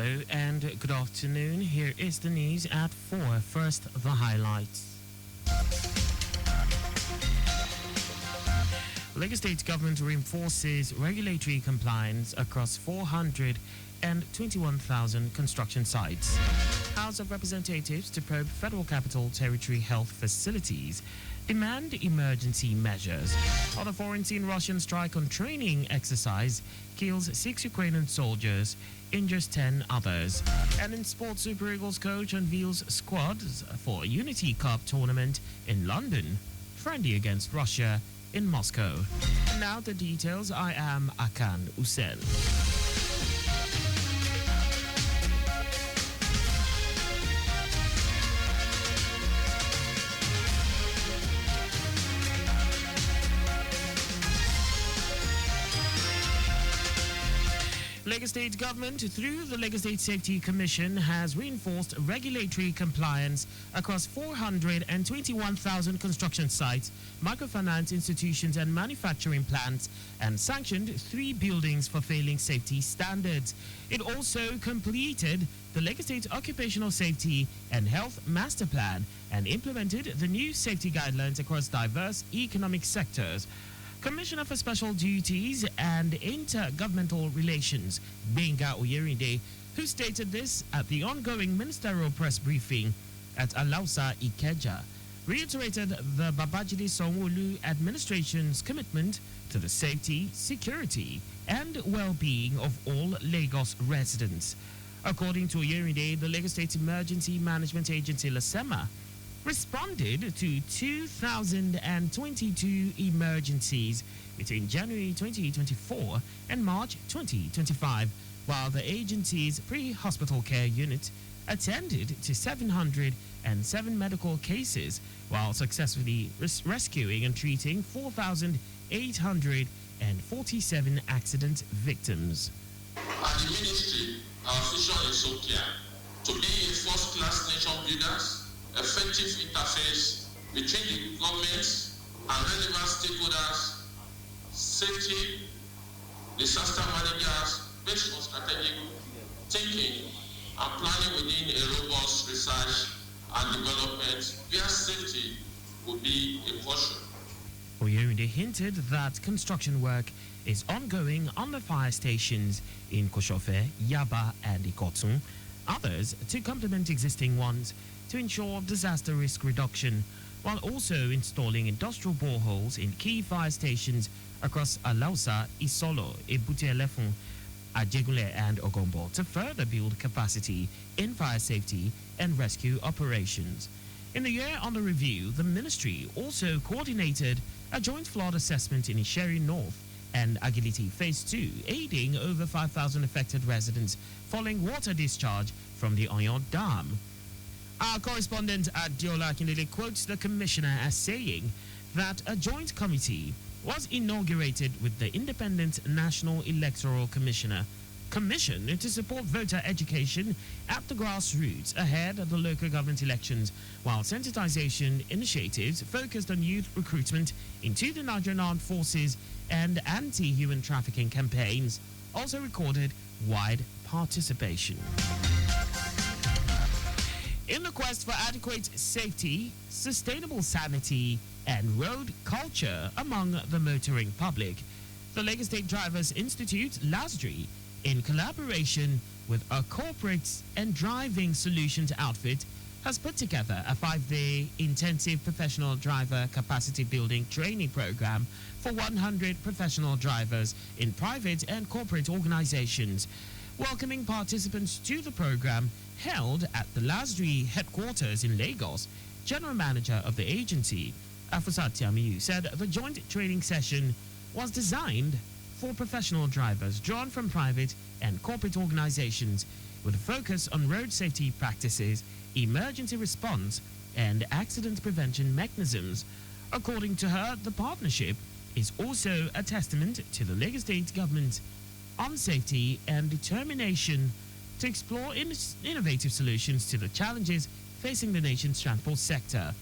Hello and good afternoon. Here is the news at 4. First, the highlights. Lagos State government reinforces regulatory compliance across 421,000 construction sites. House of Representatives to probe Federal Capital Territory health facilities demand emergency measures. Other foreign seen Russian strike on training exercise kills 6 Ukrainian soldiers, injures 10 others. And in sports, Super Eagles coach unveils squads for Unity Cup tournament in London, friendly against Russia in Moscow. And now the details. I am Akan Usen. Lagos State government, through the Lagos State Safety Commission, has reinforced regulatory compliance across 421,000 construction sites, microfinance institutions and manufacturing plants, and sanctioned 3 buildings for failing safety standards. It also completed the Lagos State Occupational Safety and Health Master Plan and implemented the new safety guidelines across diverse economic sectors. Commissioner for Special Duties and Intergovernmental Relations, Benga Oyerinde, who stated this at the ongoing ministerial press briefing at Alausa Ikeja, reiterated the Babajide Sanwo-Olu administration's commitment to the safety, security, and well-being of all Lagos residents. According to Oyerinde, the Lagos State Emergency Management Agency, LASEMA, responded to 2,022 emergencies between January 2024 and March 2025, while the agency's pre-hospital care unit attended to 707 medical cases, while successfully rescuing and treating 4,847 accident victims. At the ministry, our vision is so clear: to be a first-class nation builders, effective interface between the government and relevant stakeholders, safety, disaster managers, based on strategic thinking and planning within a robust research and development where safety will be a portion. Oyerinde hinted that construction work is ongoing on the fire stations in Koshofe, Yaba and Ikotun, others to complement existing ones to ensure disaster risk reduction, while also installing industrial boreholes in key fire stations across Alausa, Isolo, Ebute-Elefun, Ajegule and Ogombo to further build capacity in fire safety and rescue operations. In the year under review, the ministry also coordinated a joint flood assessment in Isheri North and Agility Phase 2, aiding over 5,000 affected residents following water discharge from the Oyon Dam. Our correspondent Adiola Akindele quotes the commissioner as saying that a joint committee was inaugurated with the Independent National Electoral Commission to support voter education at the grassroots ahead of the local government elections, while sensitization initiatives focused on youth recruitment into the Nigerian Armed Forces and anti-human trafficking campaigns also recorded wide participation. In the quest for adequate safety, sustainable sanity, and road culture among the motoring public, the Lagos State Drivers Institute, LASDRI, in collaboration with a corporate and driving solutions outfit, has put together a 5-day intensive professional driver capacity building training program for 100 professional drivers in private and corporate organizations. Welcoming participants to the program held at the LASDRI headquarters in Lagos, General Manager of the agency, Afusat Tiamiyu, said the joint training session was designed for professional drivers drawn from private and corporate organizations with a focus on road safety practices, emergency response, and accident prevention mechanisms. According to her, the partnership is also a testament to the Lagos State government on safety and determination to explore innovative solutions to the challenges facing the nation's transport sector.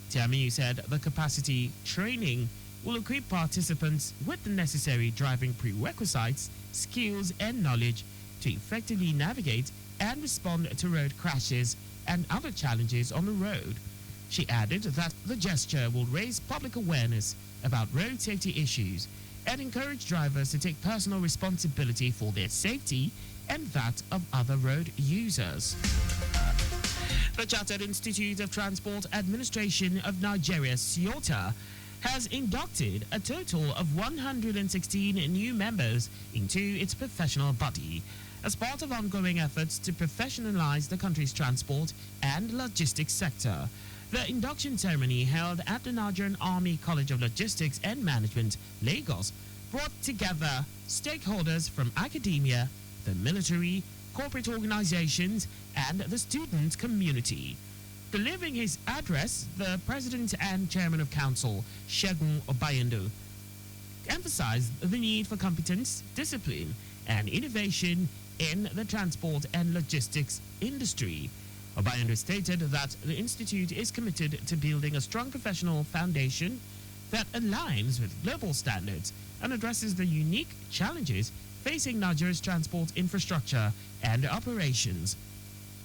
Tiamiyu said the capacity training will equip participants with the necessary driving prerequisites, skills, and knowledge to effectively navigate and respond to road crashes and other challenges on the road. She added that the gesture will raise public awareness about road safety issues and encourage drivers to take personal responsibility for their safety and that of other road users. The Chartered Institute of Transport Administration of Nigeria, CIOTA, has inducted a total of 116 new members into its professional body as part of ongoing efforts to professionalize the country's transport and logistics sector. The induction ceremony held at the Nigerian Army College of Logistics and Management, Lagos, brought together stakeholders from academia, the military, corporate organizations, and the student community. Delivering his address, the President and Chairman of Council, Segun Obayendo, emphasized the need for competence, discipline, and innovation in the transport and logistics industry. Obayendo stated that the Institute is committed to building a strong professional foundation that aligns with global standards and addresses the unique challenges facing Nigeria's transport infrastructure and operations.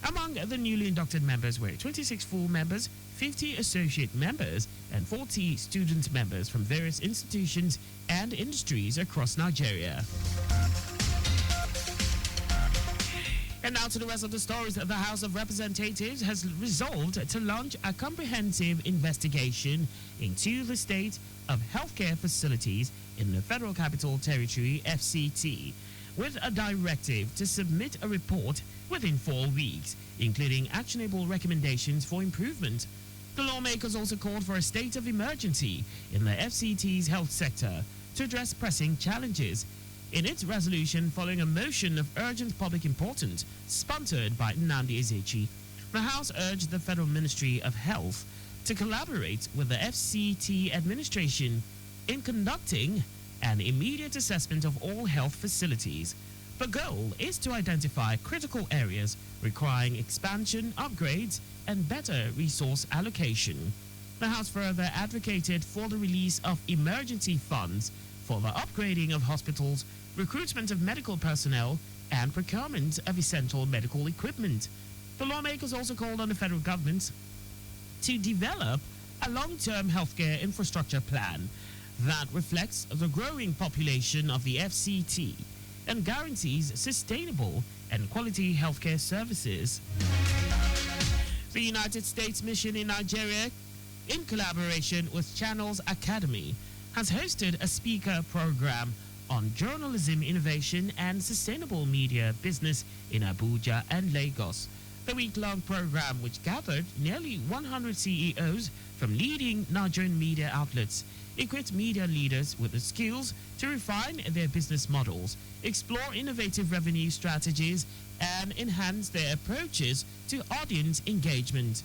Among the newly inducted members were 26 full members, 50 associate members, and 40 student members from various institutions and industries across Nigeria. And now to the rest of the stories. The House of Representatives has resolved to launch a comprehensive investigation into the state of healthcare facilities in the Federal Capital Territory, FCT, with a directive to submit a report within 4 weeks, including actionable recommendations for improvement. The lawmakers also called for a state of emergency in the FCT's health sector to address pressing challenges. In its resolution following a motion of urgent public importance sponsored by Nnamdi Ezechi, the House urged the Federal Ministry of Health to collaborate with the FCT administration in conducting an immediate assessment of all health facilities. The goal is to identify critical areas requiring expansion, upgrades, and better resource allocation. The House further advocated for the release of emergency funds for the upgrading of hospitals, recruitment of medical personnel, and procurement of essential medical equipment. The lawmakers also called on the federal government to develop a long-term healthcare infrastructure plan that reflects the growing population of the FCT and guarantees sustainable and quality healthcare services. The United States Mission in Nigeria, in collaboration with Channels Academy, has hosted a speaker program on journalism innovation and sustainable media business in Abuja and Lagos. The week-long program, which gathered nearly 100 CEOs from leading Nigerian media outlets, equipped media leaders with the skills to refine their business models, explore innovative revenue strategies, and enhance their approaches to audience engagement.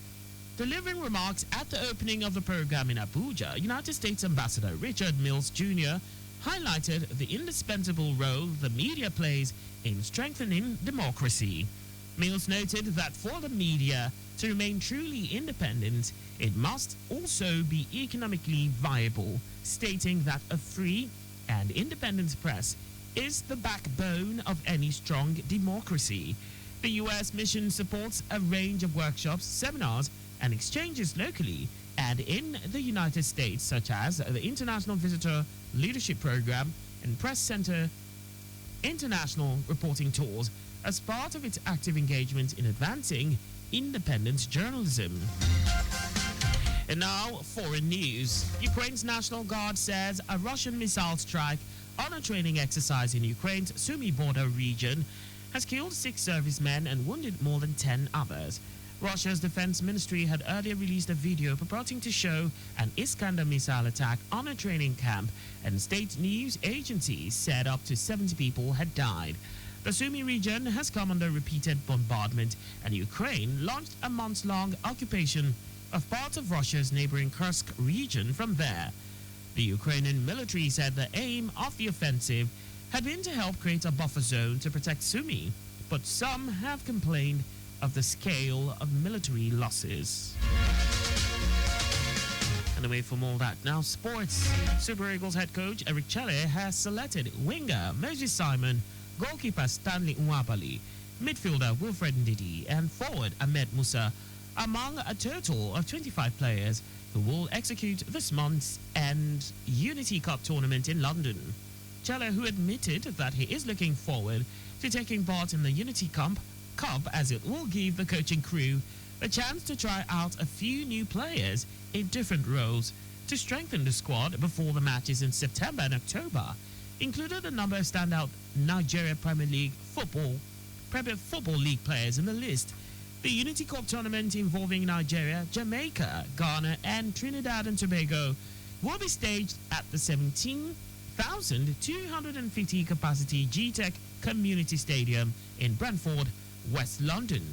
Delivering remarks at the opening of the program in Abuja, United States Ambassador Richard Mills Jr. highlighted the indispensable role the media plays in strengthening democracy. Mills noted that for the media to remain truly independent, it must also be economically viable, stating that a free and independent press is the backbone of any strong democracy. The U.S. mission supports a range of workshops, seminars, and exchanges locally and in the United States, such as the International Visitor Leadership Program and Press Center International Reporting Tours, as part of its active engagement in advancing independent journalism. And now, foreign news. Ukraine's National Guard says a Russian missile strike on a training exercise in Ukraine's Sumy border region has killed 6 servicemen and wounded more than 10 others. Russia's defense ministry had earlier released a video purporting to show an Iskander missile attack on a training camp, and state news agencies said up to 70 people had died. The Sumy region has come under repeated bombardment, and Ukraine launched a months-long occupation of parts of Russia's neighboring Kursk region from there. The Ukrainian military said the aim of the offensive had been to help create a buffer zone to protect Sumy, but some have complained of the scale of military losses. And away from all that, now sports. Super Eagles head coach Eric Chelle has selected winger Moses Simon, goalkeeper Stanley Nwabali, midfielder Wilfred Ndidi, and forward Ahmed Musa, among a total of 25 players who will execute this month's end Unity Cup tournament in London. Chelle, who admitted that he is looking forward to taking part in the Unity Cup as it will give the coaching crew a chance to try out a few new players in different roles to strengthen the squad before the matches in September and October, included a number of standout Nigeria Premier Football League players in the list. The Unity Cup tournament involving Nigeria, Jamaica, Ghana and Trinidad and Tobago will be staged at the 17,250 capacity G-Tech Community Stadium in Brentford, West London.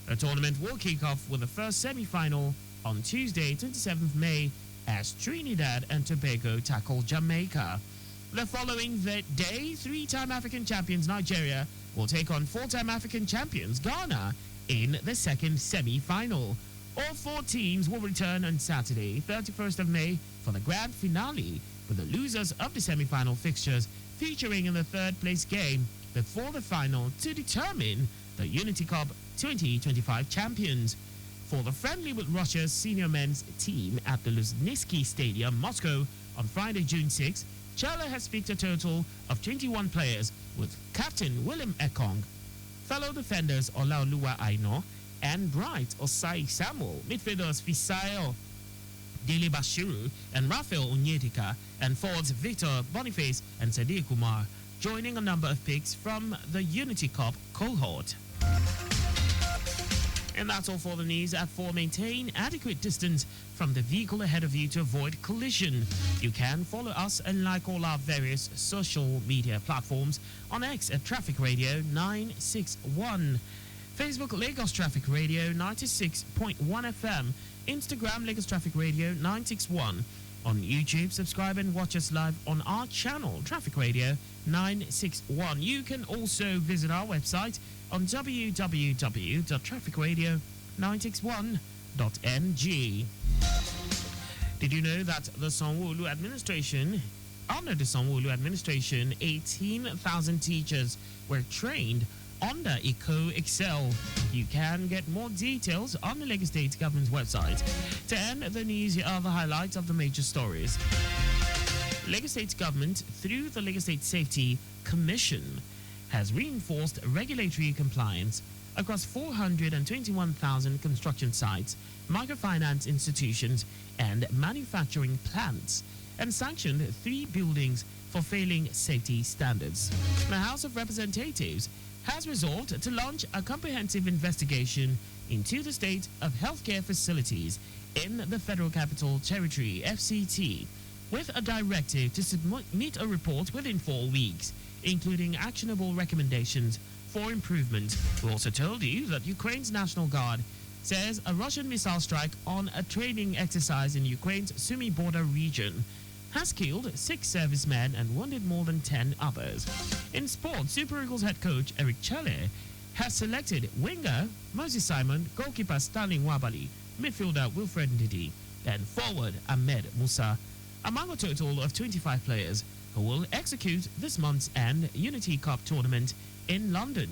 The tournament will kick off with the first semi-final on Tuesday, 27th May, as Trinidad and Tobago tackle Jamaica. The following day, three-time African champions Nigeria will take on four-time African champions Ghana in the second semi-final. All four teams will return on Saturday, 31st of May, for the grand finale, with the losers of the semi-final fixtures featuring in the third-place game before the final to determine the Unity Cup 2025 champions. For the friendly with Russia's senior men's team at the Luzhniki Stadium, Moscow, on Friday, June 6, Chelle has picked a total of 21 players, with captain William Ekong, fellow defenders Olaoluwa Aino and Bright Osai Samuel, midfielders Fisayo Dele Bashiru and Raphael Onyedika, and forwards Victor Boniface and Sadiq Kumar, joining a number of picks from the Unity Cup cohort. And that's all for the news. At 4, maintain adequate distance from the vehicle ahead of you to avoid collision. You can follow us and like all our various social media platforms on X at Traffic Radio 961, Facebook Lagos Traffic Radio 96.1 FM, Instagram Lagos Traffic Radio 961. On YouTube, subscribe and watch us live on our channel, Traffic Radio 961. You can also visit our website on www.trafficradio961.ng. Did you know that the Sanwo-Olu administration, under the Sanwo-Olu administration, 18,000 teachers were trained under Eco Excel? You can get more details on the Lagos State government's website. To end the news, here are the highlights of the major stories. Lagos State government, through the Lagos State Safety Commission, has reinforced regulatory compliance across 421,000 construction sites, microfinance institutions, and manufacturing plants, and sanctioned 3 buildings for failing safety standards. The House of Representatives has resolved to launch a comprehensive investigation into the state of healthcare facilities in the Federal Capital Territory, FCT, with a directive to submit a report within 4 weeks, including actionable recommendations for improvement. We also told you that Ukraine's National Guard says a Russian missile strike on a training exercise in Ukraine's Sumy border region has killed 6 servicemen and wounded more than 10 others. In sports, Super Eagles head coach Eric Chelle has selected winger Moses Simon, goalkeeper Stanley Nwabali, midfielder Wilfred Ndidi, and forward Ahmed Musa, among a total of 25 players who will execute this month's end Unity Cup tournament in London.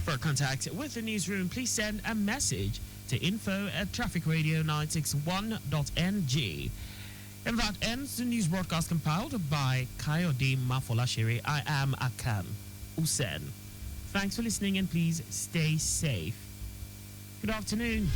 For contact with the newsroom, please send a message to info@trafficradio961.ng. And that ends the news broadcast compiled by Kayode Mafolashiri. I am Akan Usen. Thanks for listening and please stay safe. Good afternoon.